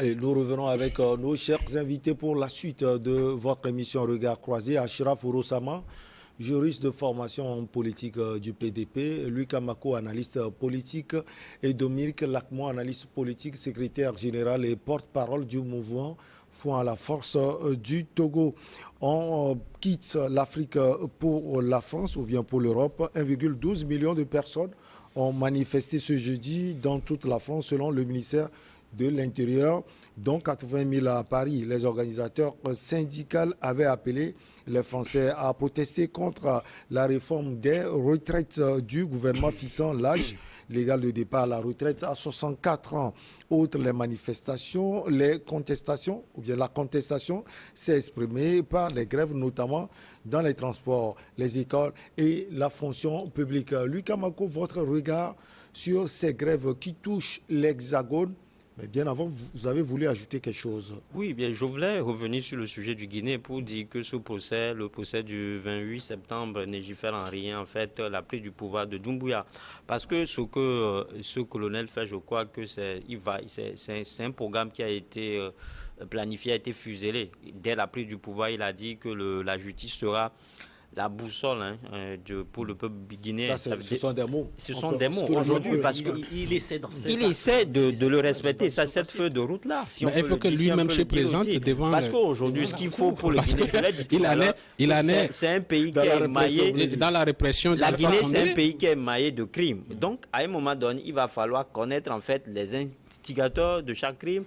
Et nous revenons avec nos chers invités pour la suite de votre émission Regard croisé. Achraf Ourossama, juriste de formation politique du PDP, Lucas Mako, analyste politique, et Dominique Lacmo, analyste politique, secrétaire général et porte-parole du mouvement Fonds à la force du Togo. On quitte l'Afrique pour la France ou bien pour l'Europe. 1,12 million de personnes ont manifesté ce jeudi dans toute la France selon le ministère de l'Intérieur, dont 80 000 à Paris. Les organisateurs syndicaux avaient appelé les Français à protester contre la réforme des retraites du gouvernement fixant l'âge légal de départ à la retraite à 64 ans. Outre les manifestations, les contestations, ou bien la contestation s'est exprimée par les grèves, notamment dans les transports, les écoles et la fonction publique. Lucas Mako, votre regard sur ces grèves qui touchent l'Hexagone. Mais bien avant, vous avez voulu ajouter quelque chose. Oui, bien, je voulais revenir sur le sujet du Guinée pour dire que ce procès, le procès du 28 septembre, n'égifère en rien, en fait, la prise du pouvoir de Doumbouya. Parce que ce que ce colonel fait, je crois que c'est un programme qui a été planifié, a été fuselé. Dès la prise du pouvoir, il a dit que la justice sera la boussole pour le peuple guinéen. Ce sont des mots. Ce sont des mots aujourd'hui parce qu'il essaie de le respecter. Ça, cette feuille de route-là. Si mais il faut que lui-même se présente devant. Parce qu'aujourd'hui, ce qu'il faut pour le Guinée, c'est un pays qui est émaillé. Dans la répression. La Guinée, c'est un pays qui est émaillé de crimes. Donc, à un moment donné, il va falloir connaître en fait les instigateurs de chaque crime,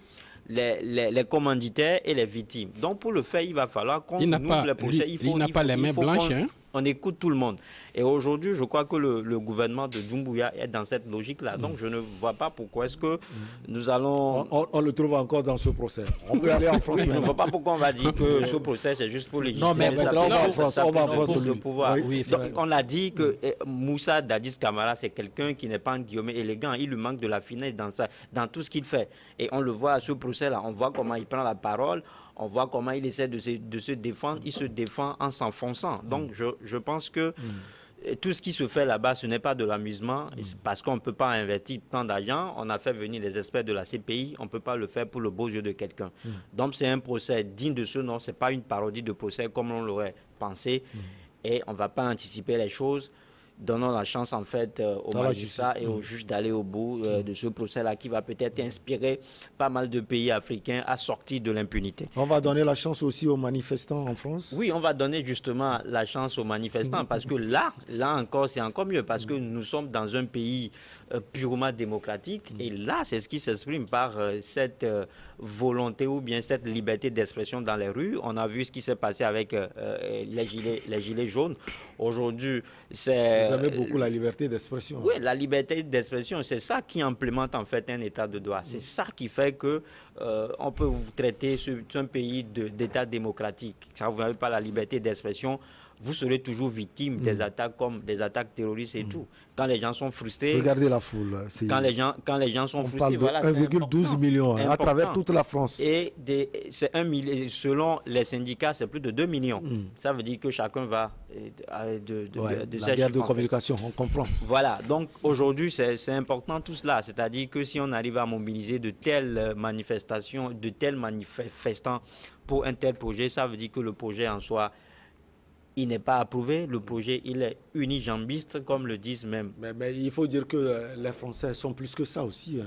les commanditaires et les victimes. Donc pour le faire, il va falloir qu'on ouvre le procès. Il n'a pas les mains blanches. On écoute tout le monde. Et aujourd'hui, je crois que le gouvernement de Doumbouya est dans cette logique-là. Donc je ne vois pas pourquoi est-ce que nous allons... On le trouve encore dans ce procès. On peut aller en France. Oui, je ne vois pas pourquoi on va dire que ce procès, c'est juste pour légitimer. Non, mais maintenant, on va en France. Pour le pouvoir. Oui, donc on a dit que Moussa Dadis Camara, c'est quelqu'un qui n'est pas, en guillemets, élégant. Il lui manque de la finesse dans tout ce qu'il fait. Et on le voit à ce procès-là. On voit comment il prend la parole. On voit comment il essaie de se défendre. Il se défend en s'enfonçant. Donc, je pense que tout ce qui se fait là-bas, ce n'est pas de l'amusement. Parce qu'on ne peut pas investir tant d'argent. On a fait venir les experts de la CPI. On ne peut pas le faire pour le beau jeu de quelqu'un. Donc, c'est un procès digne de ce nom. Ce n'est pas une parodie de procès comme on l'aurait pensé. Et on ne va pas anticiper les choses. Donnons la chance en fait aux magistrats et aux juges d'aller au bout de ce procès-là qui va peut-être inspirer pas mal de pays africains à sortir de l'impunité. On va donner la chance aussi aux manifestants en France. Oui, on va donner justement la chance aux manifestants parce que là encore, c'est encore mieux parce que nous sommes dans un pays purement démocratique et là, c'est ce qui s'exprime par cette volonté ou bien cette liberté d'expression dans les rues. On a vu ce qui s'est passé avec les gilets jaunes. Aujourd'hui, c'est... Vous avez beaucoup la liberté d'expression. Oui, la liberté d'expression, c'est ça qui implémente en fait un état de droit. C'est ça qui fait que on peut vous traiter sur un pays d'état démocratique. Si vous n'avez pas la liberté d'expression, vous serez toujours victime des attaques comme des attaques terroristes et tout. Quand les gens sont frustrés... Regardez la foule. Quand les gens sont frustrés, voilà, 1,12 million à travers toute la France. Et c'est 1 million, selon les syndicats, c'est plus de 2 millions. Ça veut dire que chacun va de la guerre de communication, on comprend. Voilà, donc aujourd'hui, c'est important tout cela. C'est-à-dire que si on arrive à mobiliser de telles manifestations, de tels manifestants pour un tel projet, ça veut dire que le projet en soi, il n'est pas approuvé. Le projet, il est unijambiste, comme le disent même. Mais il faut dire que les Français sont plus que ça aussi.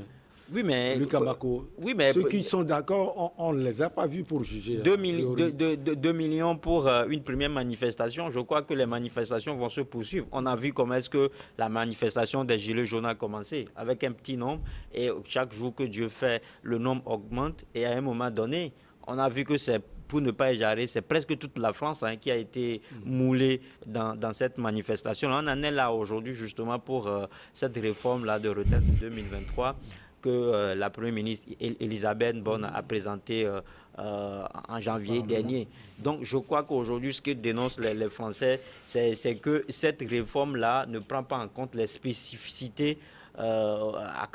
Oui, mais... Lucas Mako, ceux qui sont d'accord, on ne les a pas vus pour juger. 2 millions pour une première manifestation. Je crois que les manifestations vont se poursuivre. On a vu comment est-ce que la manifestation des Gilets jaunes a commencé, avec un petit nombre. Et chaque jour que Dieu fait, le nombre augmente. Et à un moment donné, on a vu que c'est... Pour ne pas égarer, c'est presque toute la France qui a été moulée dans cette manifestation. On en est là aujourd'hui justement pour cette réforme-là de retraite de 2023 que la Première ministre Elisabeth Borne a présentée en janvier dernier. Donc je crois qu'aujourd'hui, ce que dénoncent les Français, c'est que cette réforme-là ne prend pas en compte les spécificités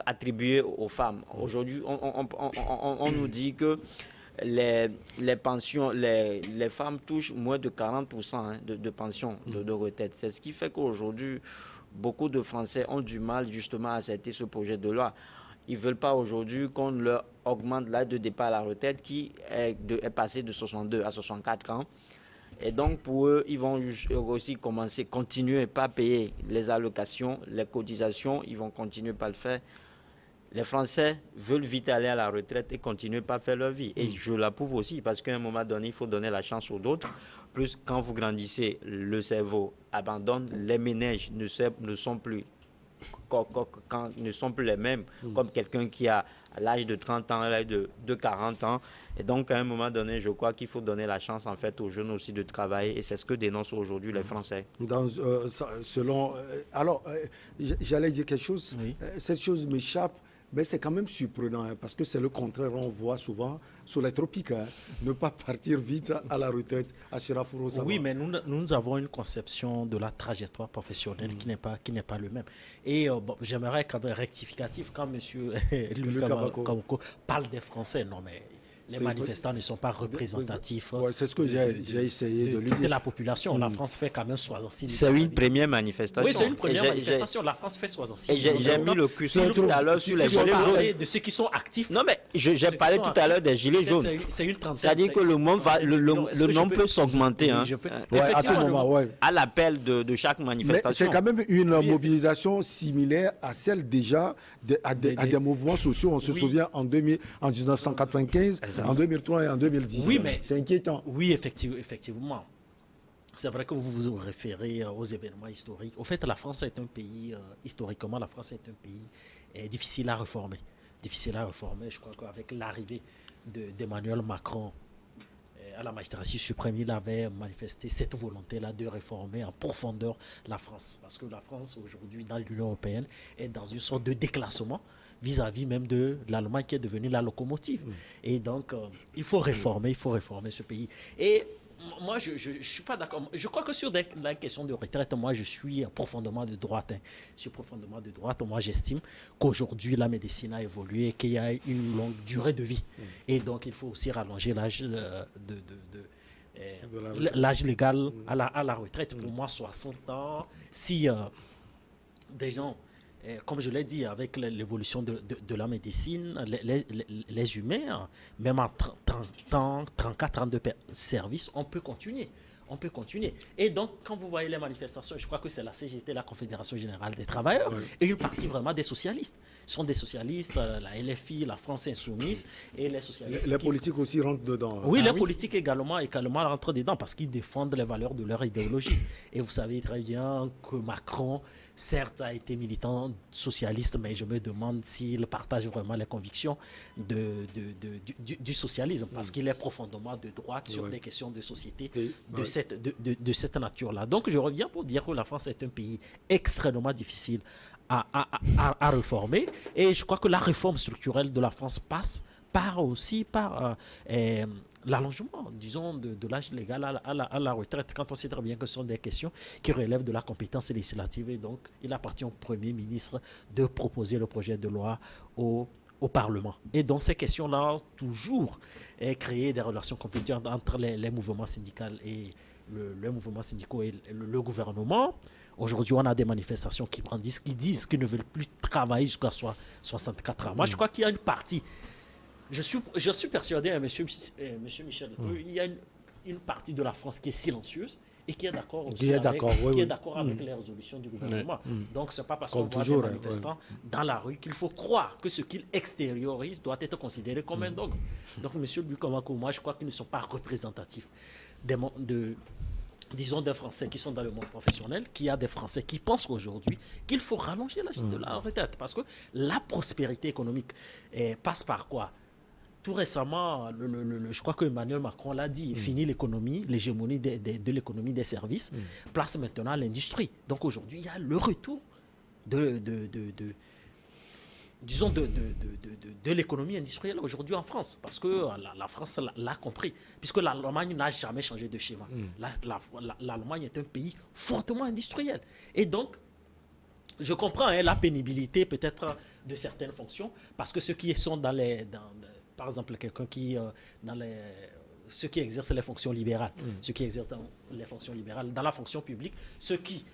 attribuées aux femmes. Aujourd'hui, on nous dit que les pensions, les femmes touchent moins de 40% de pensions de retraite. C'est ce qui fait qu'aujourd'hui, beaucoup de Français ont du mal justement à accepter ce projet de loi. Ils ne veulent pas aujourd'hui qu'on leur augmente l'âge de départ à la retraite qui est passé de 62 à 64 ans. Et donc, pour eux, ils vont aussi continuer pas payer les allocations, les cotisations, ils vont continuer pas le faire. Les Français veulent vite aller à la retraite et continuer pas faire leur vie. Et je l'approuve aussi parce qu'à un moment donné, il faut donner la chance aux autres. Plus, quand vous grandissez, le cerveau abandonne, les ménages ne sont plus les mêmes, comme quelqu'un qui a l'âge de 30 ans, l'âge de 40 ans. Et donc, à un moment donné, je crois qu'il faut donner la chance, en fait, aux jeunes aussi de travailler. Et c'est ce que dénoncent aujourd'hui les Français. J'allais dire quelque chose. Oui. Cette chose m'échappe. Mais c'est quand même surprenant, parce que c'est le contraire, on voit souvent sur les tropiques, ne pas partir vite à la retraite à Achraf Ouro Sama. Oui, mais nous avons une conception de la trajectoire professionnelle qui n'est pas le même. Et j'aimerais quand même rectificatif quand M. Louis Kamakou parle des Français. Non, mais les manifestants ne sont pas représentatifs. Ouais, c'est ce que j'ai essayé de lui dire. De la population. La France fait quand même 66 000. C'est une première manifestation. Oui, c'est une première manifestation. La France fait 66 000. Et j'ai mis le curseur tout à l'heure sur les gilets jaunes. De ceux qui sont actifs. Non, mais j'ai parlé tout à l'heure des gilets jaunes. C'est une trentaine. C'est-à-dire que le nombre peut s'augmenter. À tout moment, ouais. À l'appel de chaque manifestation. Mais c'est quand même une mobilisation similaire à celle déjà à des mouvements sociaux. On se souvient en 1995. En 2003 et en 2010. Oui, mais c'est inquiétant. Oui, effectivement. C'est vrai que vous vous référez aux événements historiques. Au fait, la France est un pays, historiquement, la France est un pays difficile à réformer. Difficile à réformer. Je crois qu'avec l'arrivée d'Emmanuel Macron à la magistrature suprême, il avait manifesté cette volonté-là de réformer en profondeur la France. Parce que la France, aujourd'hui, dans l'Union européenne, est dans une sorte de déclassement vis-à-vis même de l'Allemagne qui est devenue la locomotive. Et donc, il faut réformer ce pays. Et moi, je ne suis pas d'accord. Je crois que sur la question de retraite, moi, je suis profondément de droite. Je suis profondément de droite. Moi, j'estime qu'aujourd'hui, la médecine a évolué, qu'il y a une longue durée de vie. Et donc, il faut aussi rallonger l'âge l'âge légal à la retraite. Pour moi, 60 ans, si des gens... Comme je l'ai dit, avec l'évolution de la médecine, les humains, même en 30 ans, 34 ans de service, on peut continuer. Et donc, quand vous voyez les manifestations, je crois que c'est la CGT, la Confédération Générale des Travailleurs, et une partie vraiment des socialistes. Ce sont des socialistes, la LFI, la France Insoumise, et les socialistes. Les politiques aussi rentrent dedans. Oui, les politiques également rentrent dedans, parce qu'ils défendent les valeurs de leur idéologie. Et vous savez très bien que Macron, certes, a été militant socialiste, mais je me demande s'il partage vraiment les convictions du socialisme, parce qu'il est profondément de droite sur des questions de société de cette nature-là. Donc, je reviens pour dire que la France est un pays extrêmement difficile à réformer, et je crois que la réforme structurelle de la France passe par l'allongement, disons, de l'âge légal à la retraite, quand on sait très bien que ce sont des questions qui relèvent de la compétence législative, et donc il appartient au Premier ministre de proposer le projet de loi au Parlement. Et dans ces questions-là, toujours créer des relations conflictuelles entre les mouvements syndicaux et le mouvement syndical et le gouvernement. Aujourd'hui, on a des manifestations qui disent qu'ils ne veulent plus travailler jusqu'à 64 ans. Moi, je crois qu'il y a une partie. Je suis persuadé, monsieur Michel, qu'il y a une partie de la France qui est silencieuse et qui est d'accord aussi avec les résolutions du gouvernement. Donc, ce n'est pas parce qu'on voit des manifestants dans la rue qu'il faut croire que ce qu'ils extériorisent doit être considéré comme un dogme. Donc, monsieur Louis Kamakou, moi, je crois qu'ils ne sont pas représentatifs disons des Français qui sont dans le monde professionnel, qu'il y a des Français qui pensent aujourd'hui qu'il faut rallonger l'âge de la retraite. Parce que la prospérité économique passe par quoi? Tout récemment, je crois que Emmanuel Macron l'a dit, fini l'économie, l'hégémonie de l'économie des services, place maintenant l'industrie. Donc aujourd'hui, il y a le retour de l'économie industrielle aujourd'hui en France, parce que la France l'a compris, puisque l'Allemagne n'a jamais changé de schéma. L'Allemagne est un pays fortement industriel. Et donc, je comprends la pénibilité peut-être de certaines fonctions, parce que ceux qui sont par exemple, quelqu'un qui, ceux qui exercent les fonctions libérales, ceux qui exercent les fonctions libérales, dans la fonction publique, ceux qui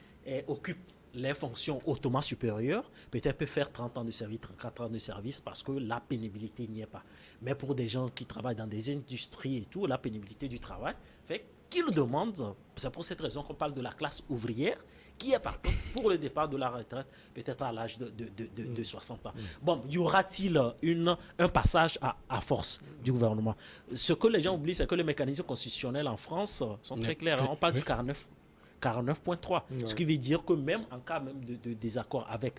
occupent les fonctions hautement supérieures, peut-être peut faire 30 ans de service, 34 ans de service parce que la pénibilité n'y est pas. Mais pour des gens qui travaillent dans des industries et tout, la pénibilité du travail fait qu'ils demandent, c'est pour cette raison qu'on parle de la classe ouvrière, qui est par contre pour le départ de la retraite, peut-être à l'âge de 60 ans. Bon, y aura-t-il un passage à force du gouvernement? Ce que les gens oublient, c'est que les mécanismes constitutionnels en France sont très clairs. On parle du 49.3, ce qui veut dire que même en cas même de désaccord avec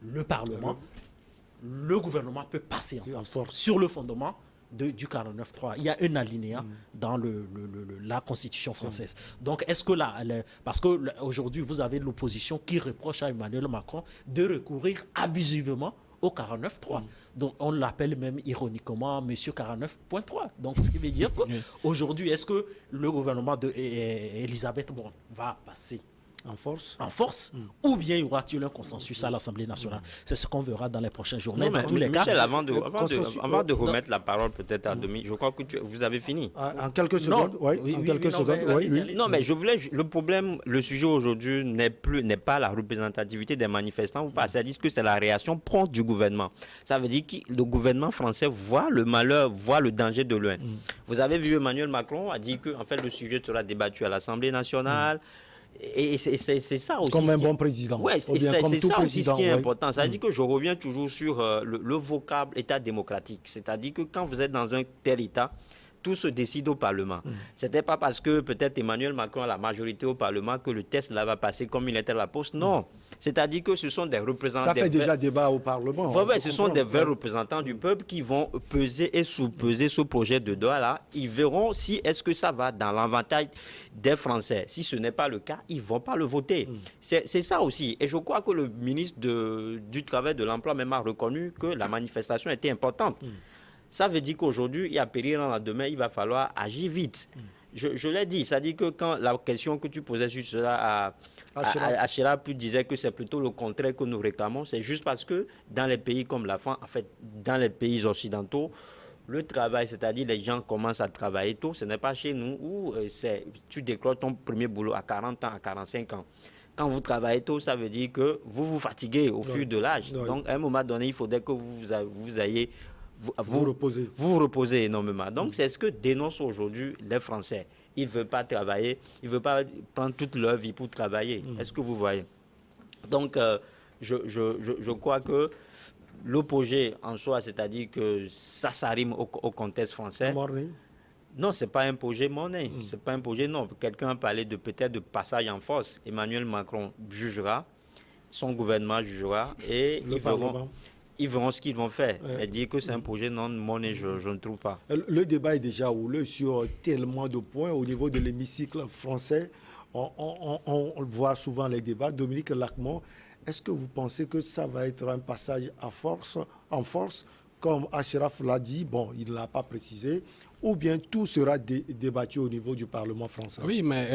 le Parlement, le gouvernement peut passer en force sur le fondement du 49.3. Il y a un alinéa dans la Constitution française. Donc, est-ce que parce qu'aujourd'hui, vous avez l'opposition qui reproche à Emmanuel Macron de recourir abusivement au 49.3. Donc, on l'appelle même ironiquement Monsieur 49.3. Donc, ce qui veut dire qu'aujourd'hui, est-ce que le gouvernement d'Elisabeth Borne va passer en force, ou bien y aura-t-il un consensus à l'Assemblée nationale? C'est ce qu'on verra dans les prochains jours. Non, mais Michel, avant de remettre la parole peut-être à Demi, je crois que vous avez fini. En quelques secondes, oui. Non, mais je voulais, le problème, le sujet aujourd'hui n'est pas la représentativité des manifestants ou pas. C'est-à-dire que c'est la réaction prompte du gouvernement. Ça veut dire que le gouvernement français voit le malheur, voit le danger de loin. Vous avez vu Emmanuel Macron a dit que en fait, le sujet sera débattu à l'Assemblée nationale. Et c'est ça aussi. Comme un bon président. Oui, c'est ça aussi ce qui est important. Ça veut dire que je reviens toujours sur le vocable État démocratique. C'est-à-dire que quand vous êtes dans un tel État, tout se décide au Parlement. Ce n'était pas parce que peut-être Emmanuel Macron a la majorité au Parlement que le test là va passer comme il était à la poste. Non. C'est-à-dire que ce sont des représentants... Ça fait déjà débat au Parlement. Ce sont des vrais représentants du peuple qui vont peser et sous-peser ce projet de loi là. Ils verront si est-ce que ça va dans l'avantage des Français. Si ce n'est pas le cas, ils ne vont pas le voter. C'est ça aussi. Et je crois que le ministre du Travail et de l'Emploi même a reconnu que la manifestation était importante. Ça veut dire qu'aujourd'hui, il y a péril en lendemain, il va falloir agir vite. Je l'ai dit, ça dit que quand la question que tu posais sur cela à Chirac, tu disais que c'est plutôt le contraire que nous réclamons. C'est juste parce que dans les pays comme la France, en fait, dans les pays occidentaux, le travail, c'est-à-dire les gens commencent à travailler tôt. Ce n'est pas chez nous où tu décroches ton premier boulot à 40 ans, à 45 ans. Quand vous travaillez tôt, ça veut dire que vous vous fatiguez au fil de l'âge. Donc, à un moment donné, il faudrait que vous ayez... Vous reposez énormément. Donc, c'est ce que dénoncent aujourd'hui les Français. Ils ne veulent pas travailler, ils ne veulent pas prendre toute leur vie pour travailler. Est-ce que vous voyez? Donc, je crois que le projet en soi, c'est-à-dire que ça s'arrime au contexte français. Non, ce n'est pas un projet monnaie. Ce n'est pas un projet, non. Quelqu'un a parlé peut-être de passage en force. Emmanuel Macron jugera, son gouvernement jugera et ils verront ce qu'ils vont faire. Et dire que c'est un projet non monnaie, je ne trouve pas. Le débat est déjà houleux sur tellement de points au niveau de l'hémicycle français. On voit souvent les débats. Dominique Lacmont, est-ce que vous pensez que ça va être un passage en force, comme Achraf l'a dit, bon, il ne l'a pas précisé, ou bien tout sera débattu au niveau du Parlement français? Oui, mais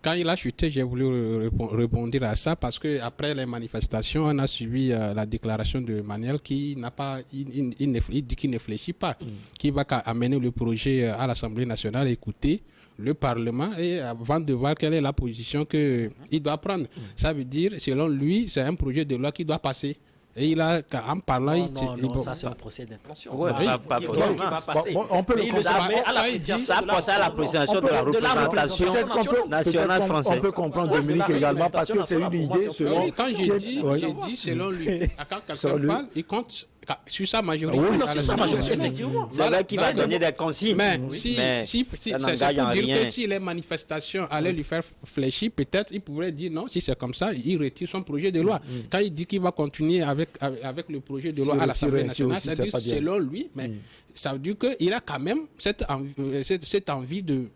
quand il a chuté, j'ai voulu répondre à ça parce qu'après les manifestations, on a suivi la déclaration de Manuel qui n'a pas, il dit qu'il ne fléchit pas, qui va amener le projet à l'Assemblée nationale, écouter le Parlement et avant de voir quelle est la position qu'il doit prendre. Ça veut dire, selon lui, c'est un projet de loi qui doit passer. Et il a, en parlant... Non, ça c'est un procès d'intention. Oui, pas forcément. On peut le ça passe à l'appréciation de la représentation nationale française. On peut comprendre Dominique également parce que c'est une idée selon... Quand j'ai dit selon lui, quand quelqu'un parle, il compte sur sa majorité. Oui, c'est sa majorité, effectivement. C'est là qu'il va donner des consignes. Mais c'est pour dire que si les manifestations allaient lui faire fléchir, peut-être il pourrait dire non, si c'est comme ça, il retire son projet de loi. Quand il dit qu'il va continuer avec le projet de loi à l'Assemblée nationale, c'est-à-dire selon lui, mais ça veut dire qu'il a quand même cette envie de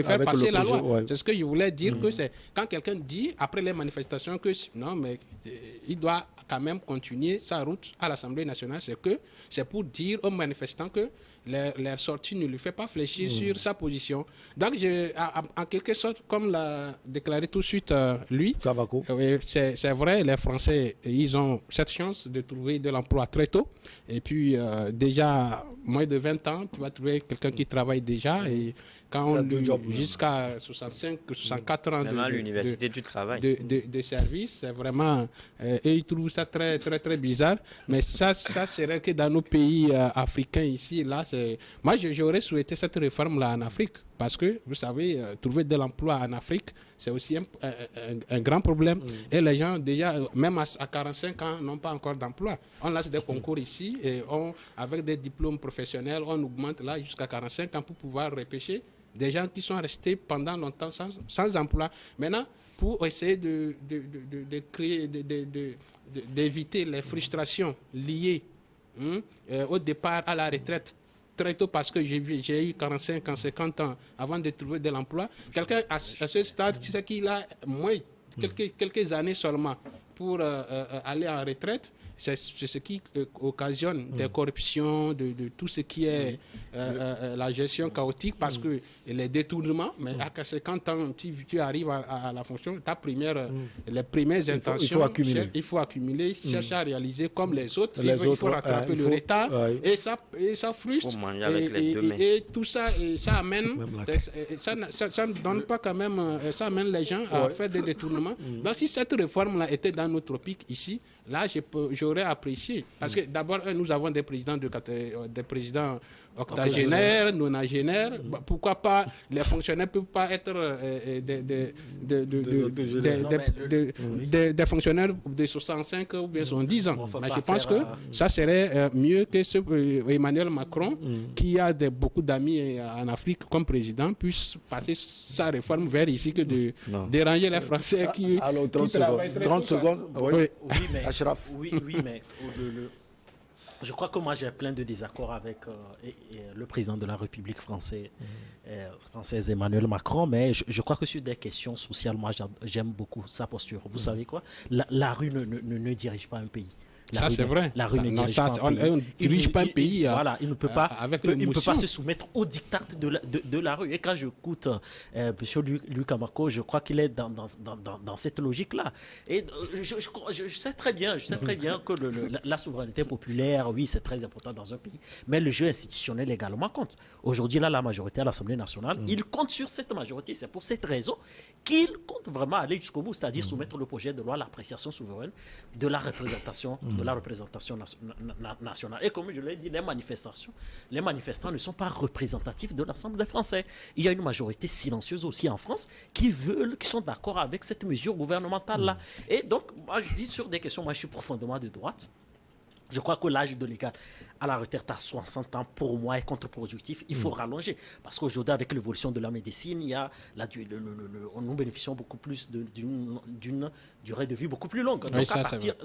faire passer la loi. C'est ce que je voulais dire, que c'est quand quelqu'un dit, après les manifestations, que non, mais il doit quand même continuer sa route à l'Assemblée nationale, c'est pour dire aux manifestants que leur sortie ne lui fait pas fléchir sur sa position. Donc, en quelque sorte, comme l'a déclaré tout de suite lui, c'est vrai, les Français, ils ont cette chance de trouver de l'emploi très tôt. Et puis, déjà, as moins de 20 ans, tu vas trouver quelqu'un qui travaille déjà. Et quand jusqu'à 65, 64 ans à l'université, tu travailles. De service, c'est vraiment... et ils trouvent ça très, très, très bizarre. Mais ça serait que dans nos pays africains ici, là, c'est... Moi, j'aurais souhaité cette réforme-là en Afrique. Parce que, vous savez, trouver de l'emploi en Afrique, c'est aussi un grand problème. Et les gens, déjà, même à 45 ans, n'ont pas encore d'emploi. On lance des concours ici et avec des diplômes professionnels, on augmente là jusqu'à 45 ans pour pouvoir repêcher des gens qui sont restés pendant longtemps sans emploi. Maintenant, pour essayer de créer, d'éviter les frustrations liées au départ à la retraite, très tôt, parce que j'ai eu 45 ans, 50 ans avant de trouver de l'emploi. Quelqu'un à ce stade, tu sais qu'il a quelques années seulement pour aller en retraite. C'est ce qui occasionne des corruptions, de tout ce qui est la gestion chaotique, parce que les détournements, mais à 50 ans, tu arrives à la fonction, les premières intentions, il faut accumuler, chercher à réaliser comme les autres, il faut rattraper le retard, et ça frustre, et tout ça, ça amène, ça ne donne pas quand même, ça amène les gens à faire des détournements. Donc si cette réforme-là était dans nos tropiques ici, là, j'aurais apprécié. Parce que d'abord, nous avons des présidents octogénaires, nonagénaires. Pourquoi pas les fonctionnaires ne peuvent pas être des fonctionnaires de 65 ou bien 70 ans. Mais je pense que ça serait mieux que Emmanuel Macron, qui a beaucoup d'amis en Afrique comme président, puisse passer sa réforme vers ici que de déranger les Français qui... Alors, 30 secondes. Oui, mais je crois que moi j'ai plein de désaccords avec le président de la République française Emmanuel Macron, mais je crois que sur des questions sociales, moi j'aime beaucoup sa posture. Vous savez quoi? La rue ne dirige pas un pays. Ça, c'est vrai. La rue ne dirige pas un pays. On ne dirige pas un pays. Voilà, il ne peut pas, il ne peut pas se soumettre au diktat de la rue. Et quand j'écoute M. Luc Amako, je crois qu'il est dans cette logique-là. Et je sais très bien que la souveraineté populaire, oui, c'est très important dans un pays. Mais le jeu institutionnel également compte. Aujourd'hui, là, la majorité à l'Assemblée nationale, il compte sur cette majorité. C'est pour cette raison qu'il compte vraiment aller jusqu'au bout, c'est-à-dire soumettre le projet de loi à l'appréciation souveraine de la représentation nationale. Et comme je l'ai dit, les manifestants ne sont pas représentatifs de l'ensemble des Français. Il y a une majorité silencieuse aussi en France qui sont d'accord avec cette mesure gouvernementale-là. Et donc, moi je dis sur des questions, moi je suis profondément de droite. Je crois que l'âge de l'égal à la retraite à 60 ans, pour moi, est contre-productif. Il faut rallonger. Parce qu'aujourd'hui, avec l'évolution de la médecine, il y a nous bénéficions beaucoup plus d'une durée de vie beaucoup plus longue.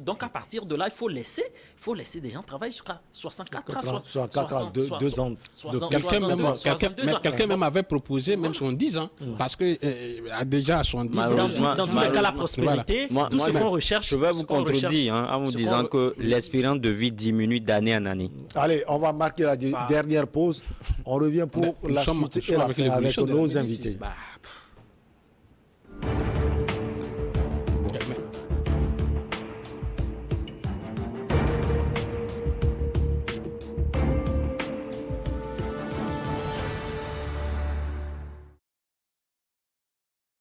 Donc, à partir de là, il faut laisser des gens travailler jusqu'à 64 ans. 2 ans. Quelqu'un même avait proposé même 70 ans. Parce que déjà à 70 ans. Dans tous les cas, la prospérité, tout ce qu'on recherche. Je vais vous contredire en vous disant que l'espérance de vie diminue d'année en année. Allez, on va marquer la dernière pause. On revient pour la suite et la fin avec nos invités.